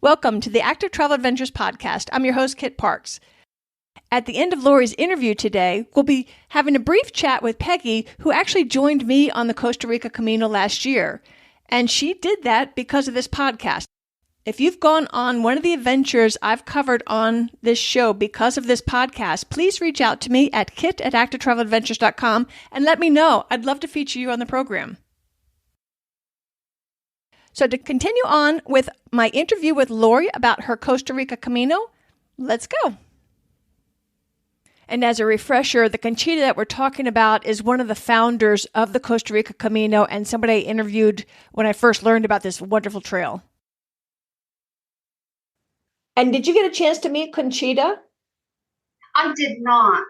Welcome to the Active Travel Adventures podcast. I'm your host, Kit Parks. At the end of Laurie's interview today, we'll be having a brief chat with Peggy, who actually joined me on the Costa Rica Camino last year. And she did that because of this podcast. If you've gone on one of the adventures I've covered on this show because of this podcast, please reach out to me at kit@activetraveladventures.com and let me know. I'd love to feature you on the program. So to continue on with my interview with Laurie about her Costa Rica Camino, let's go. And as a refresher, the Conchita that we're talking about is one of the founders of the Costa Rica Camino and somebody I interviewed when I first learned about this wonderful trail. And did you get a chance to meet Conchita? I did not.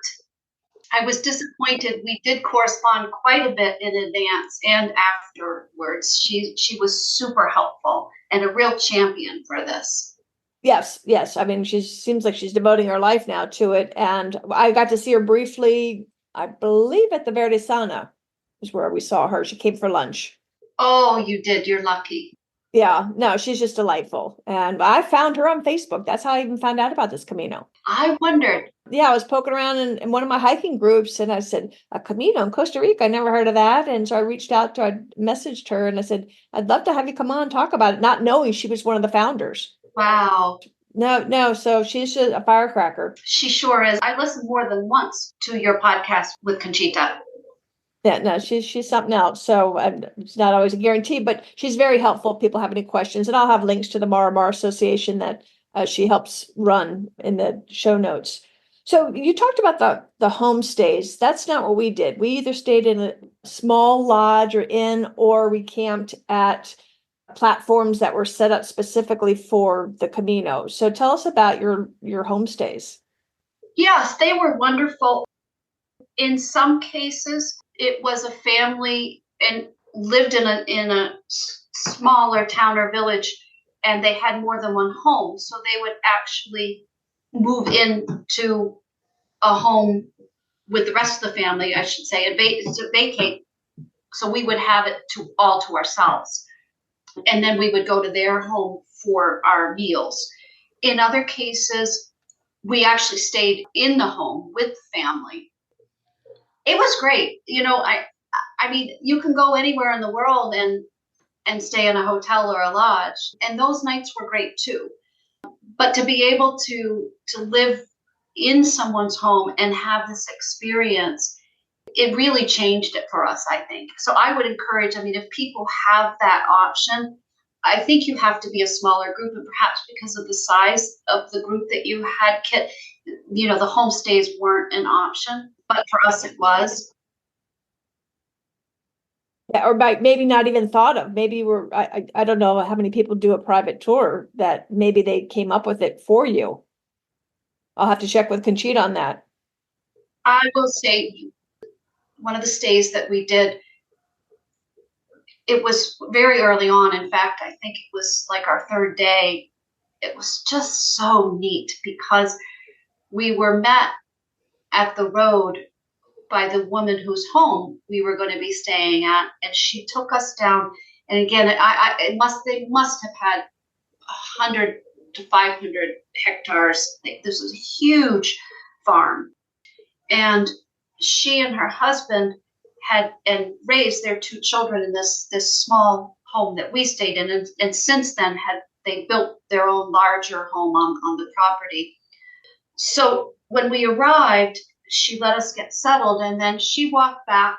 I was disappointed. We did correspond quite a bit in advance and afterwards. She was super helpful and a real champion for this. Yes. I mean, she seems like she's devoting her life now to it. And I got to see her briefly, I believe at the Verde Sauna is where we saw her. She came for lunch. Oh, you did. You're lucky. Yeah, no, she's just delightful. And I found her on Facebook. That's how I even found out about this Camino. I wondered. Yeah, I was poking around in one of my hiking groups and I said, a Camino in Costa Rica. I never heard of that. And so I reached out I messaged her and I said, I'd love to have you come on and talk about it, not knowing she was one of the founders. Wow. No. So she's just a firecracker. She sure is. I listened more than once to your podcast with Conchita. Yeah, no, she's something else. So it's not always a guarantee, but she's very helpful if people have any questions. And I'll have links to the Mar Association that she helps run in the show notes. So you talked about the homestays. That's not what we did. We either stayed in a small lodge or inn, or we camped at platforms that were set up specifically for the Camino. So tell us about your homestays. Yes, they were wonderful. In some cases, it was a family and lived in a smaller town or village, and they had more than one home. So they would actually move into a home with the rest of the family, I should say, and vacate. So we would have it all to ourselves. And then we would go to their home for our meals. In other cases, we actually stayed in the home with the family. It was great. You know, I mean, you can go anywhere in the world and stay in a hotel or a lodge, and those nights were great too. But to be able to live in someone's home and have this experience, it really changed it for us, I think. So I would encourage, I mean, if people have that option, I think you have to be a smaller group, and perhaps because of the size of the group that you had, Kit, you know, the homestays weren't an option. But for us, it was. Yeah, or maybe not even thought of. Maybe I don't know how many people do a private tour that maybe they came up with it for you. I'll have to check with Conchita on that. I will say one of the stays that we did, it was very early on. In fact, I think it was like our third day. It was just so neat because we were met at the road by the woman whose home we were going to be staying at, and she took us down. And again, they must have had 100 to 500 hectares. This was a huge farm, and she and her husband had raised their two children in this small home that we stayed in, and since then they built their own larger home on the property. So when we arrived, she let us get settled, and then she walked back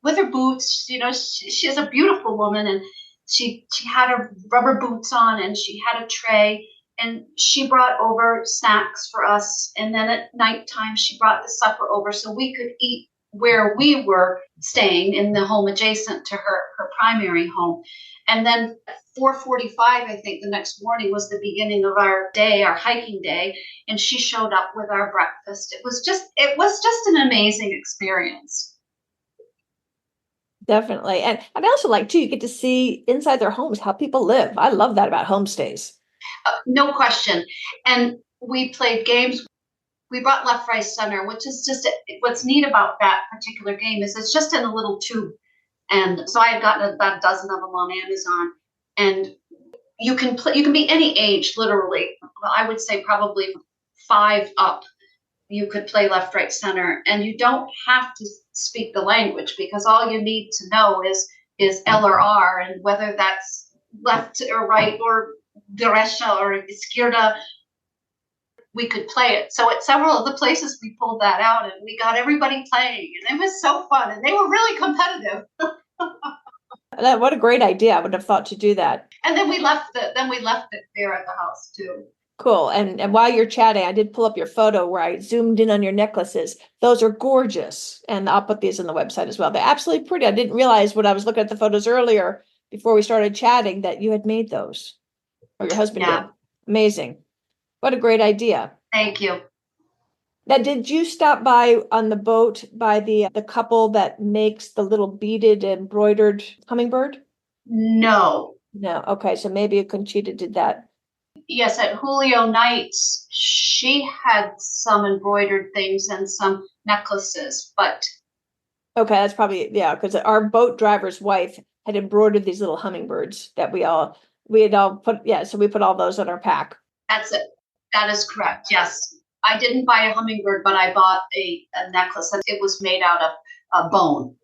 with her boots. You know, she's a beautiful woman, and she had her rubber boots on, and she had a tray, and she brought over snacks for us. And then at nighttime, she brought the supper over so we could eat where we were staying in the home adjacent to her primary home. And then at 4:45, I think the next morning was the beginning of our day, our hiking day, and she showed up with our breakfast. It was just an amazing experience. Definitely. And I also like too, you get to see inside their homes how people live. I love that about homestays. No question. And we played games. We brought Left, Right, Center, which is just what's neat about that particular game is it's just in a little tube. And so I had gotten about a dozen of them on Amazon. And you can play, you can be any age, literally. Well, I would say probably 5 up. You could play left, right, center, and you don't have to speak the language because all you need to know is L or R, and whether that's left or right or derecha or izquierda, we could play it. So at several of the places we pulled that out and we got everybody playing, and it was so fun, and they were really competitive. What a great idea. I would have thought to do that. And then we left it there at the house too. Cool. And while you're chatting, I did pull up your photo where I zoomed in on your necklaces. Those are gorgeous. And I'll put these on the website as well. They're absolutely pretty. I didn't realize when I was looking at the photos earlier before we started chatting that you had made those, or your husband did. Amazing. What a great idea. Thank you. Now, did you stop by on the boat by the couple that makes the little beaded embroidered hummingbird? No. No. Okay. So maybe Conchita did that. Yes, at Julio Nights, she had some embroidered things and some necklaces, but okay, that's probably, yeah, because our boat driver's wife had embroidered these little hummingbirds that we had all put, yeah, so we put all those on our pack. That's it. That is correct. Yes. I didn't buy a hummingbird, but I bought a necklace and it was made out of a bone.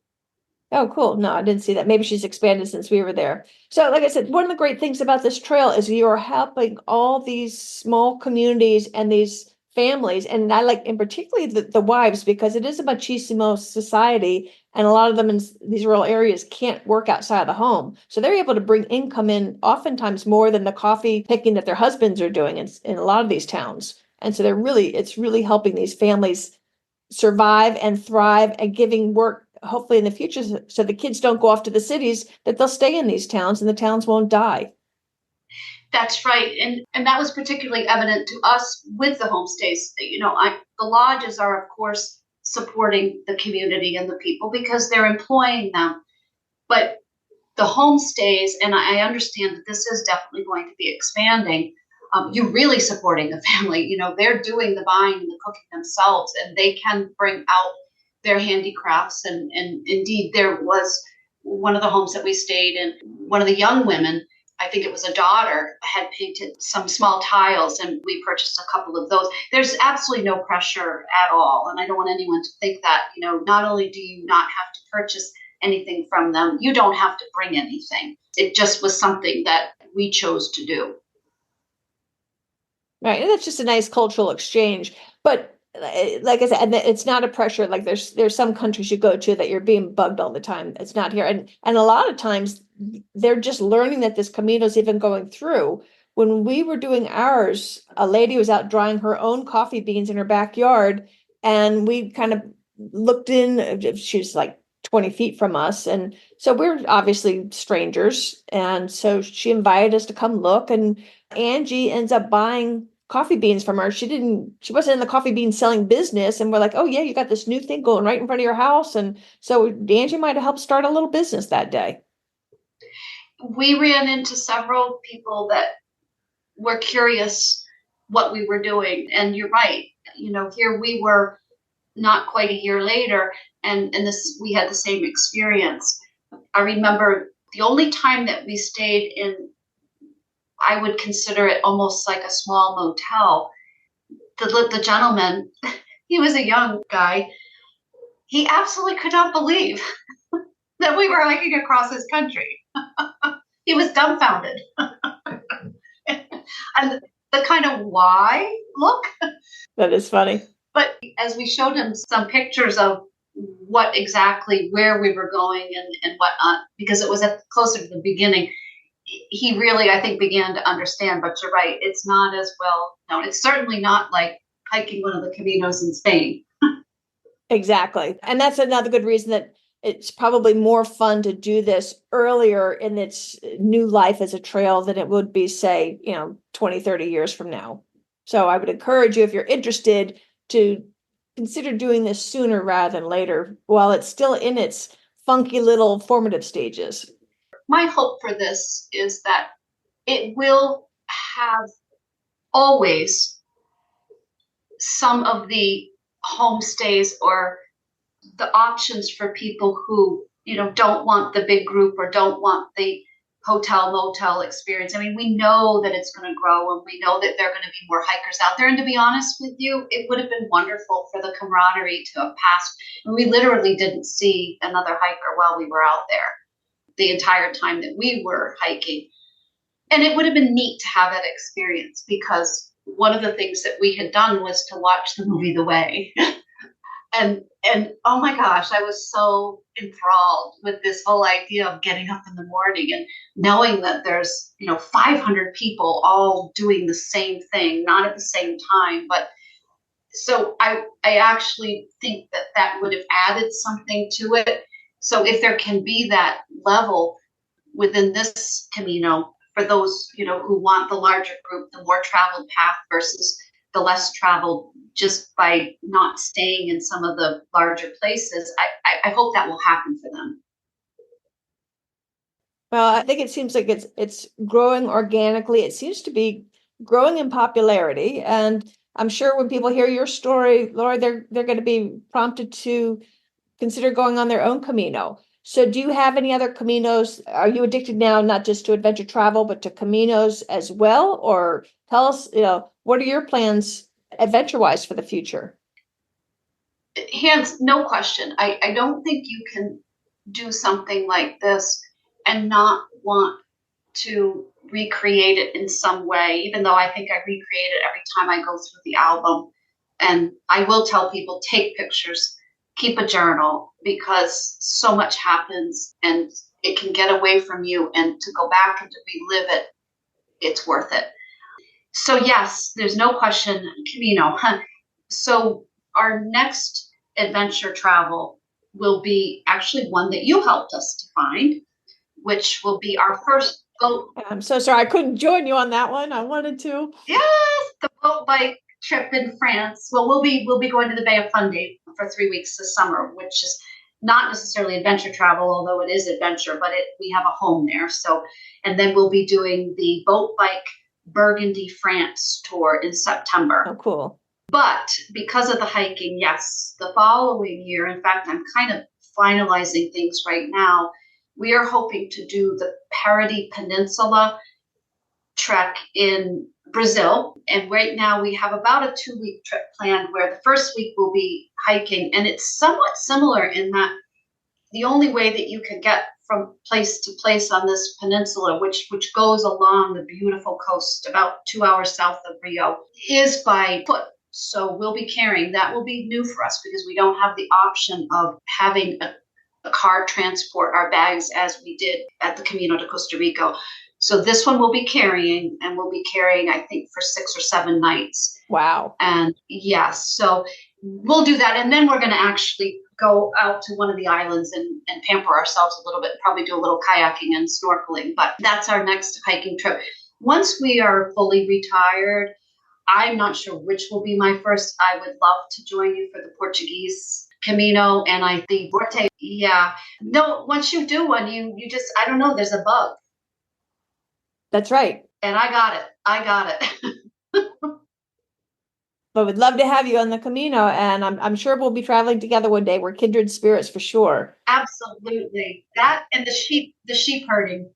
Oh, cool. No, I didn't see that. Maybe she's expanded since we were there. So, like I said, one of the great things about this trail is you're helping all these small communities and these families. And I like, in particularly the wives, because it is a machismo society. And a lot of them in these rural areas can't work outside of the home. So they're able to bring income in oftentimes more than the coffee picking that their husbands are doing in a lot of these towns. And so it's really helping these families survive and thrive and giving work hopefully in the future so the kids don't go off to the cities, that they'll stay in these towns and the towns won't die. That's right. And that was particularly evident to us with the homestays. The lodges are, of course, supporting the community and the people because they're employing them. But the homestays, and I understand that this is definitely going to be expanding, you're really supporting the family. They're doing the buying and the cooking themselves, and they can bring out their handicrafts. And indeed, there was one of the homes that we stayed in, one of the young women, I think it was a daughter, had painted some small tiles, and we purchased a couple of those. There's absolutely no pressure at all. And I don't want anyone to think that, not only do you not have to purchase anything from them, you don't have to bring anything. It just was something that we chose to do. Right. And that's just a nice cultural exchange. But like I said, and it's not a pressure. Like there's some countries you go to that you're being bugged all the time. It's not here. And a lot of times they're just learning that this Camino is even going through. When we were doing ours, a lady was out drying her own coffee beans in her backyard. And we kind of looked in, she was like 20 feet from us. And so we're obviously strangers. And so she invited us to come look, and Angie ends up buying coffee beans from her. She wasn't in the coffee bean selling business. And we're like, oh yeah, you got this new thing going right in front of your house. And so Angie might have helped start a little business that day. We ran into several people that were curious what we were doing. And you're right. Here we were not quite a year later, and we had the same experience. I remember the only time that we stayed in, I would consider it almost like a small motel. The gentleman, he was a young guy. He absolutely could not believe that we were hiking across his country. He was dumbfounded. And the kind of why look. That is funny. But as we showed him some pictures of where we were going and whatnot, because it was closer to the beginning, he really, I think, began to understand. But you're right, it's not as well known. It's certainly not like hiking one of the Caminos in Spain. Exactly. And that's another good reason that it's probably more fun to do this earlier in its new life as a trail than it would be, say, 20, 30 years from now. So I would encourage you, if you're interested, to consider doing this sooner rather than later, while it's still in its funky little formative stages. My hope for this is that it will have always some of the homestays or the options for people who, don't want the big group or don't want the hotel motel experience. I mean, we know that it's going to grow and we know that there are going to be more hikers out there. And to be honest with you, it would have been wonderful for the camaraderie to have passed. And we literally didn't see another hiker while we were out there the entire time that we were hiking. And it would have been neat to have that experience because one of the things that we had done was to watch the movie The Way. And oh my gosh, I was so enthralled with this whole idea of getting up in the morning and knowing that there's, 500 people all doing the same thing, not at the same time. But so I actually think that that would have added something to it. So if there can be that level within this Camino for those, who want the larger group, the more traveled path versus the less traveled, just by not staying in some of the larger places, I hope that will happen for them. Well, I think it seems like it's growing organically. It seems to be growing in popularity, and I'm sure when people hear your story, Laurie, they're going to be prompted to consider going on their own Camino. So do you have any other Caminos? Are you addicted now, not just to adventure travel, but to Caminos as well? Or tell us, what are your plans adventure-wise for the future? Hands, no question. I don't think you can do something like this and not want to recreate it in some way, even though I think I recreate it every time I go through the album. And I will tell people, take pictures, keep a journal, because so much happens and it can get away from you, and to go back and to relive it, it's worth it. So yes, there's no question, Camino. So our next adventure travel will be actually one that you helped us to find, which will be our first boat. I'm so sorry I couldn't join you on that one. I wanted to. Yes, the boat bike trip in France. Well, we'll be going to the Bay of Fundy for 3 weeks this summer, which is not necessarily adventure travel, although it is adventure, but we have a home there. So, and then we'll be doing the boat bike Burgundy, France tour in September. Oh, cool. But because of the hiking, yes, the following year, in fact, I'm kind of finalizing things right now. We are hoping to do the Parody Peninsula trek in Brazil. And right now we have about a 2-week trip planned where the first week will be hiking. And it's somewhat similar in that the only way that you can get from place to place on this peninsula, which goes along the beautiful coast about 2 hours south of Rio, is by foot. So we'll be carrying, that will be new for us because we don't have the option of having a car transport our bags as we did at the Camino de Costa Rica. So this one we'll be carrying, and we'll be carrying, I think, for 6 or 7 nights. Wow. And yes, so we'll do that. And then we're going to actually go out to one of the islands and pamper ourselves a little bit, probably do a little kayaking and snorkeling. But that's our next hiking trip. Once we are fully retired, I'm not sure which will be my first. I would love to join you for the Portuguese Camino and the Borte. Yeah. No, once you do one, you just, I don't know, there's a bug. That's right. And I got it. But we'd love to have you on the Camino, and I'm sure we'll be traveling together one day. We're kindred spirits for sure. Absolutely. That and the sheep herding.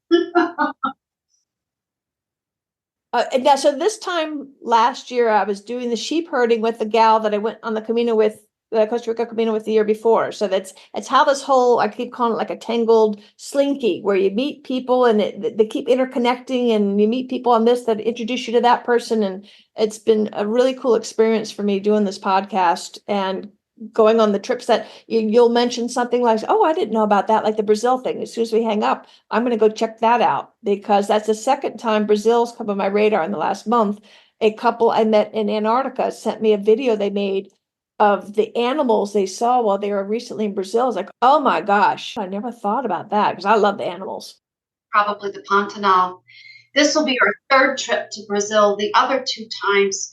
Yeah, so this time last year, I was doing the sheep herding with the gal that I went on the Camino with, the Costa Rica Camino with the year before. So that's how this whole, I keep calling it like a tangled slinky, where you meet people and they keep interconnecting, and you meet people on this that introduce you to that person. And it's been a really cool experience for me doing this podcast and going on the trips that you'll mention something like, oh, I didn't know about that, like the Brazil thing. As soon as we hang up, I'm going to go check that out, because that's the second time Brazil's come on my radar in the last month. A couple I met in Antarctica sent me a video they made of the animals they saw while they were recently in Brazil. I was like, oh my gosh, I never thought about that, because I love the animals. Probably the continental. This will be our third trip to Brazil. The other 2 times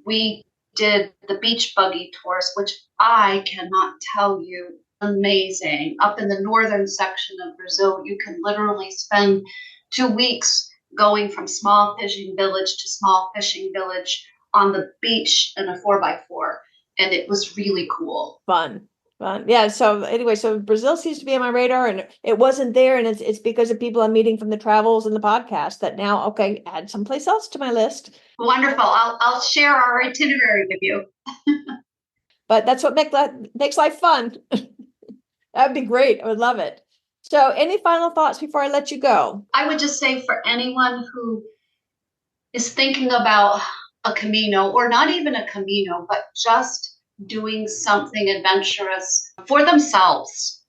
we did the beach buggy tours, which I cannot tell you, amazing. Up in the northern section of Brazil, you can literally spend 2 weeks going from small fishing village to small fishing village on the beach in a 4x4. And it was really cool. Fun. Yeah. So anyway, so Brazil seems to be on my radar, and it wasn't there, and it's because of people I'm meeting from the travels and the podcast that now, okay, add someplace else to my list. Wonderful. I'll share our itinerary with you. But that's what makes life fun. That'd be great. I would love it. So, any final thoughts before I let you go? I would just say for anyone who is thinking about a Camino, or not even a Camino, but just doing something adventurous for themselves,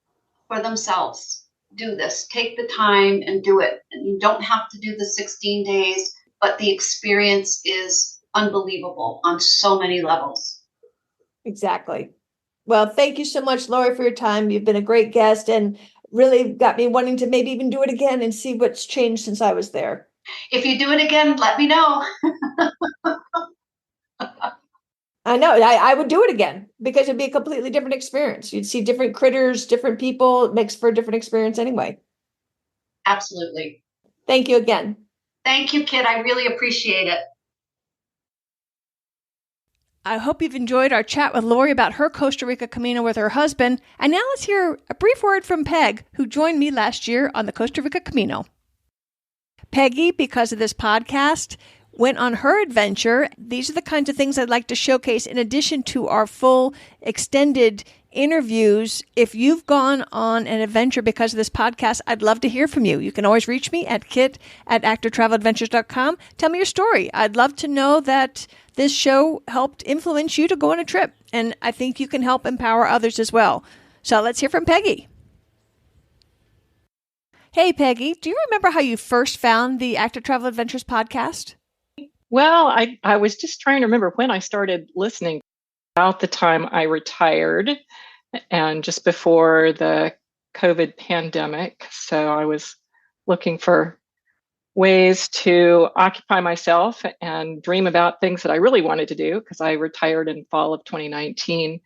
do this. Take the time and do it. And you don't have to do the 16 days, but the experience is unbelievable on so many levels. Exactly. Well, thank you so much, Laurie, for your time. You've been a great guest and really got me wanting to maybe even do it again and see what's changed since I was there. If you do it again, let me know. I know I would do it again because it'd be a completely different experience. You'd see different critters, different people. It makes for a different experience anyway. Absolutely. Thank you again. Thank you, Kit. I really appreciate it. I hope you've enjoyed our chat with Laurie about her Costa Rica Camino with her husband. And now let's hear a brief word from Peg, who joined me last year on the Costa Rica Camino. Peggy, because of this podcast, went on her adventure. These are the kinds of things I'd like to showcase in addition to our full extended interviews. If you've gone on an adventure because of this podcast, I'd love to hear from you. You can always reach me at kit@actortraveladventures.com. Tell me your story. I'd love to know that this show helped influence you to go on a trip. And I think you can help empower others as well. So let's hear from Peggy. Hey, Peggy, do you remember how you first found the Actor Travel Adventures podcast? Well, I was just trying to remember when I started listening. About the time I retired and just before the COVID pandemic. So I was looking for ways to occupy myself and dream about things that I really wanted to do, because I retired in fall of 2019,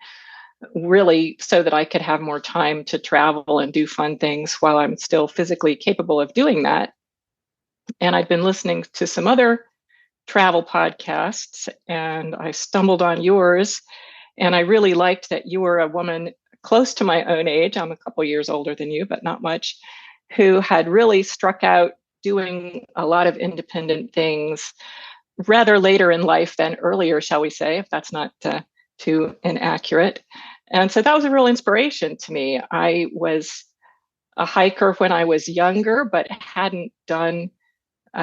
really so that I could have more time to travel and do fun things while I'm still physically capable of doing that. And I'd been listening to some other travel podcasts, and I stumbled on yours. And I really liked that you were a woman close to my own age. I'm a couple years older than you, but not much, who had really struck out doing a lot of independent things rather later in life than earlier, shall we say, if that's not too inaccurate. And so that was a real inspiration to me. I was a hiker when I was younger, but hadn't done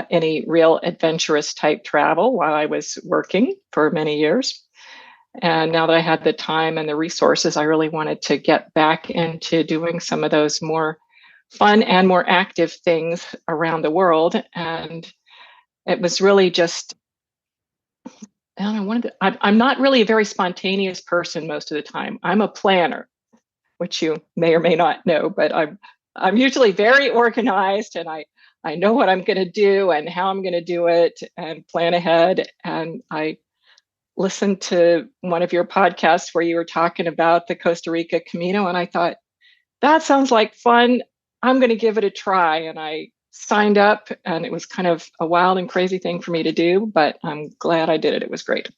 any real adventurous type travel while I was working for many years. And now that I had the time and the resources, I really wanted to get back into doing some of those more fun and more active things around the world. And it was really just, I don't know, I'm not really a very spontaneous person most of the time. I'm a planner, which you may or may not know, but I'm usually very organized, and I know what I'm going to do and how I'm going to do it and plan ahead. And I listened to one of your podcasts where you were talking about the Costa Rica Camino, and I thought, that sounds like fun. I'm going to give it a try. And I signed up, and it was kind of a wild and crazy thing for me to do, but I'm glad I did it. It was great.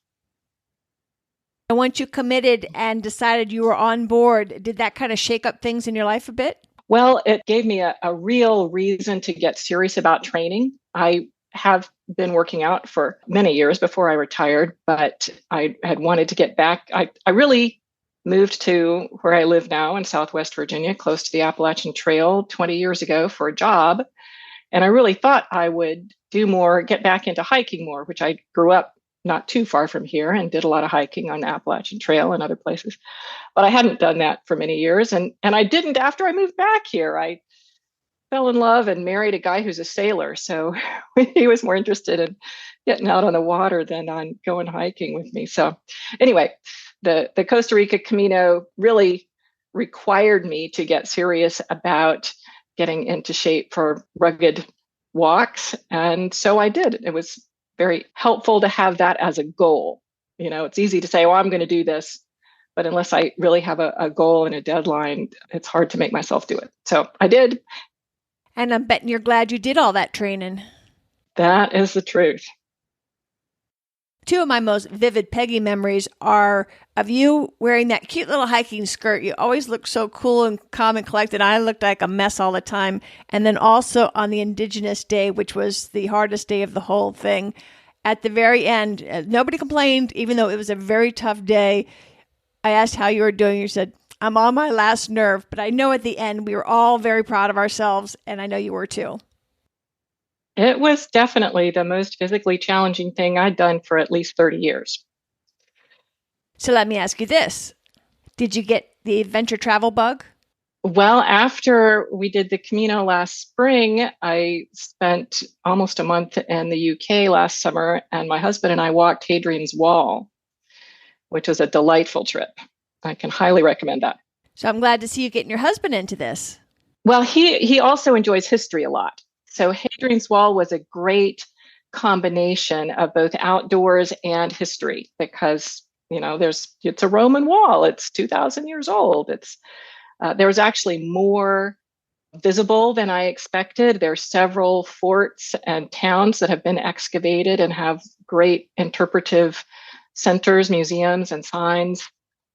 And once you committed and decided you were on board, did that kind of shake up things in your life a bit? Well, it gave me a real reason to get serious about training. I have been working out for many years before I retired, but I had wanted to get back. I really moved to where I live now in Southwest Virginia, close to the Appalachian Trail 20 years ago for a job. And I really thought I would do more, get back into hiking more, which I grew up not too far from here and did a lot of hiking on the Appalachian Trail and other places. But I hadn't done that for many years. And I didn't after I moved back here. I fell in love and married a guy who's a sailor. So he was more interested in getting out on the water than on going hiking with me. So anyway, the Costa Rica Camino really required me to get serious about getting into shape for rugged walks. And so I did. It was very helpful to have that as a goal. You know, it's easy to say, oh, I'm going to do this. But unless I really have a goal and a deadline, it's hard to make myself do it. So I did. And I'm betting you're glad you did all that training. That is the truth. Two of my most vivid Peggy memories are of you wearing that cute little hiking skirt. You always look so cool and calm and collected. I looked like a mess all the time. And then also on the Indigenous Day, which was the hardest day of the whole thing. At the very end, nobody complained, even though it was a very tough day. I asked how you were doing. You said, I'm on my last nerve. But I know at the end, we were all very proud of ourselves. And I know you were too. It was definitely the most physically challenging thing I'd done for at least 30 years. So let me ask you this. Did you get the adventure travel bug? Well, after we did the Camino last spring, I spent almost a month in the UK last summer, and my husband and I walked Hadrian's Wall, which was a delightful trip. I can highly recommend that. So I'm glad to see you getting your husband into this. Well, he also enjoys history a lot. So Hadrian's Wall was a great combination of both outdoors and history because, it's a Roman wall. It's 2,000 years old. There was actually more visible than I expected. There are several forts and towns that have been excavated and have great interpretive centers, museums, and signs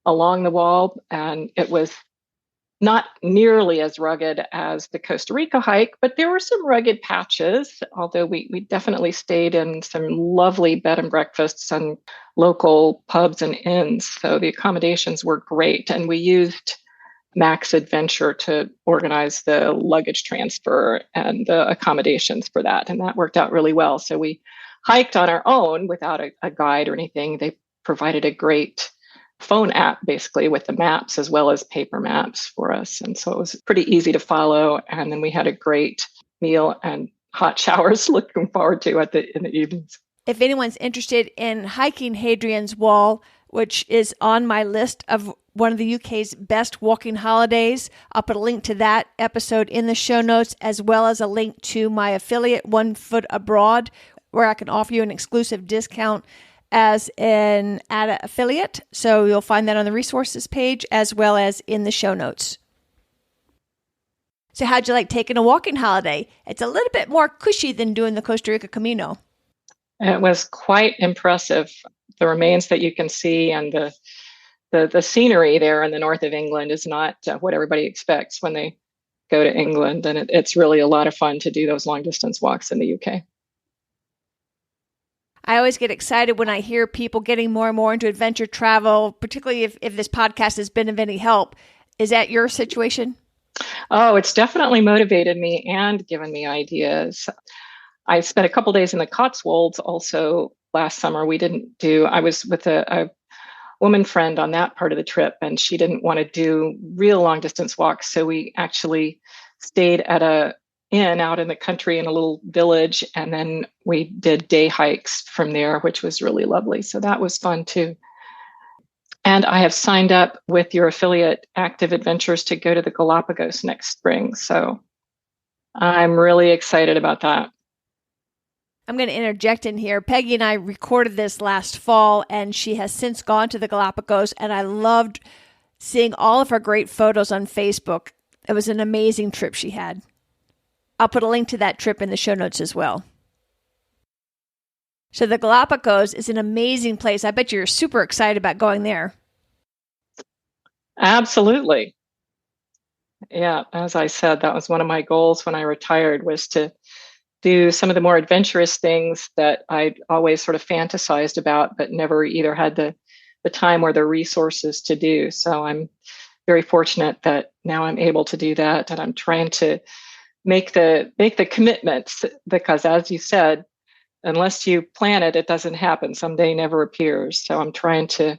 along the wall. And it was not nearly as rugged as the Costa Rica hike, but there were some rugged patches, although we definitely stayed in some lovely bed and breakfasts and local pubs and inns. So the accommodations were great. And we used Max Adventure to organize the luggage transfer and the accommodations for that. And that worked out really well. So we hiked on our own without a guide or anything. They provided a great phone app basically with the maps as well as paper maps for us. And so it was pretty easy to follow. And then we had a great meal and hot showers looking forward to in the evenings. If anyone's interested in hiking Hadrian's Wall, which is on my list of one of the UK's best walking holidays, I'll put a link to that episode in the show notes, as well as a link to my affiliate, One Foot Abroad, where I can offer you an exclusive discount as an ADA affiliate. So you'll find that on the resources page as well as in the show notes. So how'd you like taking a walking holiday? It's a little bit more cushy than doing the Costa Rica Camino. It was quite impressive. The remains that you can see and the scenery there in the north of England is not what everybody expects when they go to England. And it's really a lot of fun to do those long distance walks in the UK. I always get excited when I hear people getting more and more into adventure travel, particularly if this podcast has been of any help. Is that your situation? Oh, it's definitely motivated me and given me ideas. I spent a couple days in the Cotswolds also last summer. I was with a woman friend on that part of the trip, and she didn't want to do real long distance walks. So we actually stayed at a inn out in the country in a little village. And then we did day hikes from there, which was really lovely. So that was fun too. And I have signed up with your affiliate Active Adventures to go to the Galapagos next spring. So I'm really excited about that. I'm going to interject in here. Peggy and I recorded this last fall, and she has since gone to the Galapagos, and I loved seeing all of her great photos on Facebook. It was an amazing trip she had. I'll put a link to that trip in the show notes as well. So the Galapagos is an amazing place. I bet you're super excited about going there. Absolutely. Yeah, as I said, that was one of my goals when I retired, was to do some of the more adventurous things that I'd always sort of fantasized about, but never either had the time or the resources to do. So I'm very fortunate that now I'm able to do that. And I'm trying to make the commitments, because as you said, unless you plan it, it doesn't happen. Someday never appears. So I'm trying to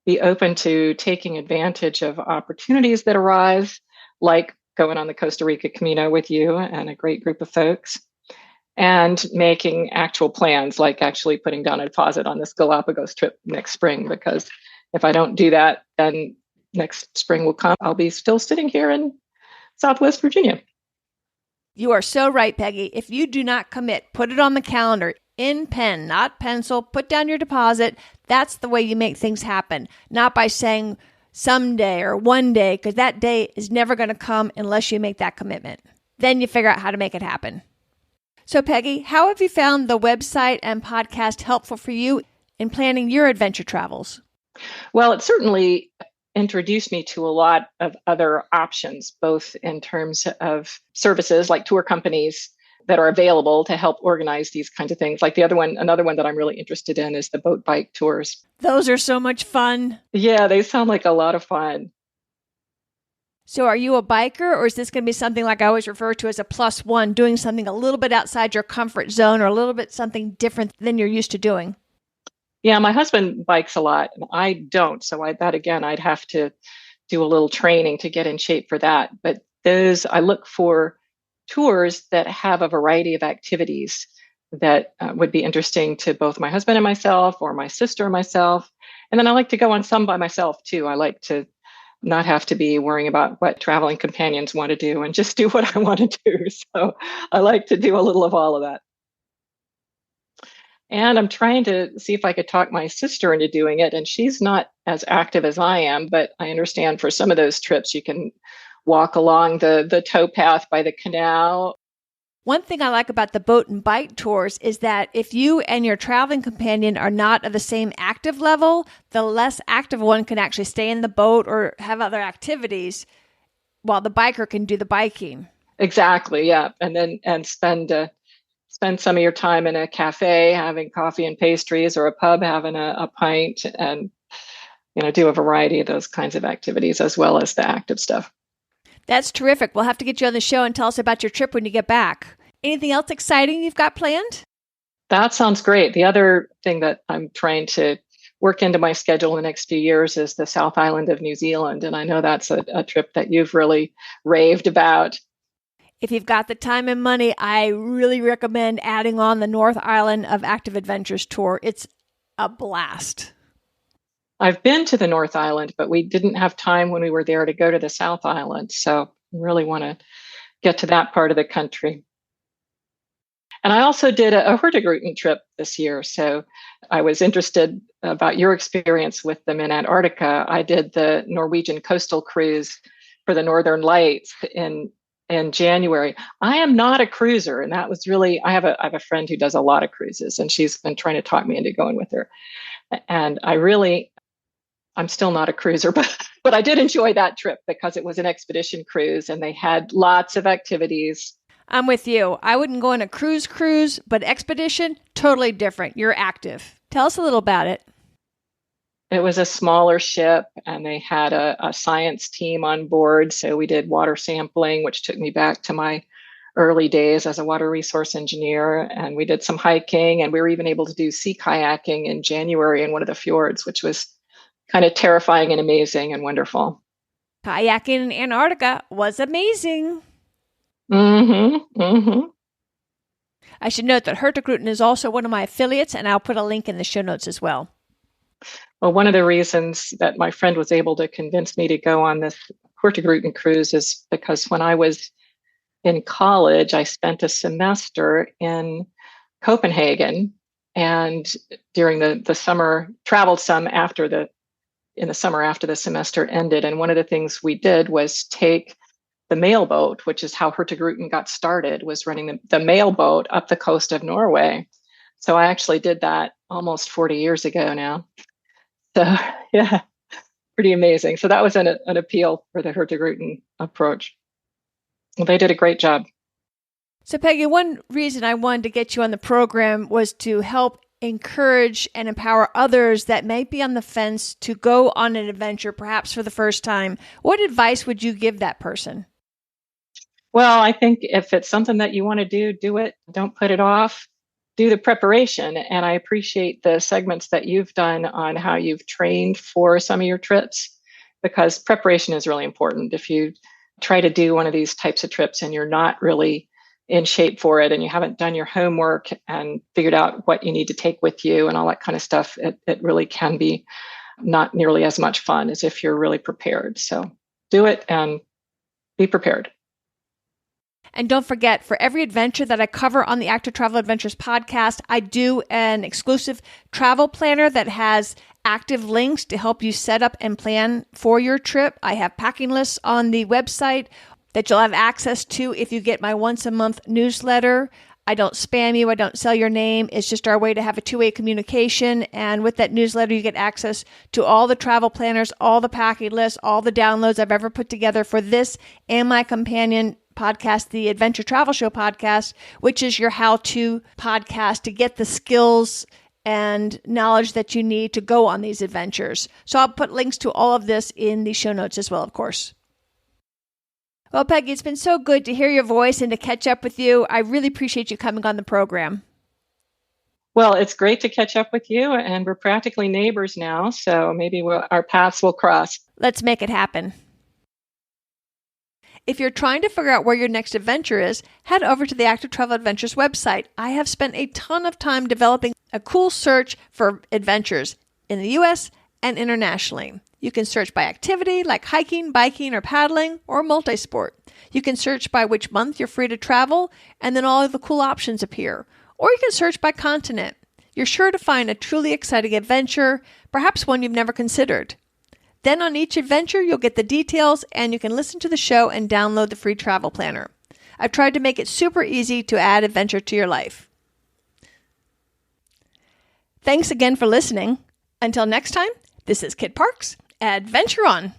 be open to taking advantage of opportunities that arise, like going on the Costa Rica Camino with you and a great group of folks, and making actual plans, like actually putting down a deposit on this Galapagos trip next spring. Because if I don't do that, then next spring will come. I'll be still sitting here in Southwest Virginia. You are so right, Peggy. If you do not commit, put it on the calendar in pen, not pencil, put down your deposit. That's the way you make things happen, not by saying someday or one day, because that day is never going to come unless you make that commitment. Then you figure out how to make it happen. So Peggy, how have you found the website and podcast helpful for you in planning your adventure travels? Well, it certainly introduced me to a lot of other options, both in terms of services like tour companies that are available to help organize these kinds of things. Like another one that I'm really interested in is the boat bike tours. Those are so much fun. Yeah, they sound like a lot of fun. So are you a biker, or is this going to be something like I always refer to as a +1, doing something a little bit outside your comfort zone or a little bit something different than you're used to doing? Yeah, my husband bikes a lot. And I don't. So I'd have to do a little training to get in shape for that. But I look for tours that have a variety of activities that would be interesting to both my husband and myself, or my sister and myself. And then I like to go on some by myself too. I like to not have to be worrying about what traveling companions want to do and just do what I want to do. So I like to do a little of all of that. And I'm trying to see if I could talk my sister into doing it. And she's not as active as I am, but I understand for some of those trips, you can walk along the towpath by the canal. One thing I like about the boat and bike tours is that if you and your traveling companion are not of the same active level, the less active one can actually stay in the boat or have other activities while the biker can do the biking. Exactly, yeah. And spend some of your time in a cafe having coffee and pastries, or a pub having a pint, and do a variety of those kinds of activities as well as the active stuff. That's terrific. We'll have to get you on the show and tell us about your trip when you get back. Anything else exciting you've got planned? That sounds great. The other thing that I'm trying to work into my schedule in the next few years is the South Island of New Zealand. And I know that's a trip that you've really raved about. If you've got the time and money, I really recommend adding on the North Island of Active Adventures tour. It's a blast. I've been to the North Island, but we didn't have time when we were there to go to the South Island. So I really want to get to that part of the country. And I also did a Hurtigruten trip this year. So I was interested about your experience with them in Antarctica. I did the Norwegian coastal cruise for the Northern Lights in January. I am not a cruiser. And that was really, I have a friend who does a lot of cruises, and she's been trying to talk me into going with her. And I'm still not a cruiser, but I did enjoy that trip because it was an expedition cruise and they had lots of activities. I'm with you. I wouldn't go on a cruise, but expedition, totally different. You're active. Tell us a little about it. It was a smaller ship, and they had a science team on board. So we did water sampling, which took me back to my early days as a water resource engineer. And we did some hiking, and we were even able to do sea kayaking in January in one of the fjords, which was kind of terrifying and amazing and wonderful. Kayaking in Antarctica was amazing. Mm-hmm. Mm-hmm. I should note that Hurtigruten is also one of my affiliates, and I'll put a link in the show notes as well. Well, one of the reasons that my friend was able to convince me to go on this Hurtigruten cruise is because when I was in college, I spent a semester in Copenhagen, and during the summer, traveled some in the summer after the semester ended. And one of the things we did was take the mail boat, which is how Hurtigruten got started, was running the mail boat up the coast of Norway. So I actually did that almost 40 years ago now. So yeah, pretty amazing. So that was an appeal for the Hurtigruten approach. Well, they did a great job. So Peggy, one reason I wanted to get you on the program was to help encourage and empower others that may be on the fence to go on an adventure, perhaps for the first time. What advice would you give that person? Well, I think if it's something that you want to do it. Don't put it off. Do the preparation. And I appreciate the segments that you've done on how you've trained for some of your trips, because preparation is really important. If you try to do one of these types of trips and you're not really in shape for it, and you haven't done your homework and figured out what you need to take with you and all that kind of stuff, it really can be not nearly as much fun as if you're really prepared. So do it and be prepared. And don't forget, for every adventure that I cover on the Active Travel Adventures podcast, I do an exclusive travel planner that has active links to help you set up and plan for your trip. I have packing lists on the website that you'll have access to if you get my once a month newsletter. I don't spam you. I don't sell your name. It's just our way to have a two-way communication. And with that newsletter, you get access to all the travel planners, all the packing lists, all the downloads I've ever put together for this and my companion podcast, the Adventure Travel Show podcast, which is your how-to podcast to get the skills and knowledge that you need to go on these adventures. So I'll put links to all of this in the show notes as well, of course. Well, Peggy, it's been so good to hear your voice and to catch up with you. I really appreciate you coming on the program. Well, it's great to catch up with you, and we're practically neighbors now, so maybe our paths will cross. Let's make it happen. If you're trying to figure out where your next adventure is, head over to the Active Travel Adventures website. I have spent a ton of time developing a cool search for adventures in the U.S. and internationally. You can search by activity like hiking, biking, or paddling, or multi-sport. You can search by which month you're free to travel, and then all of the cool options appear. Or you can search by continent. You're sure to find a truly exciting adventure, perhaps one you've never considered. Then on each adventure, you'll get the details, and you can listen to the show and download the free travel planner. I've tried to make it super easy to add adventure to your life. Thanks again for listening. Until next time, this is Kit Parks. Adventure on!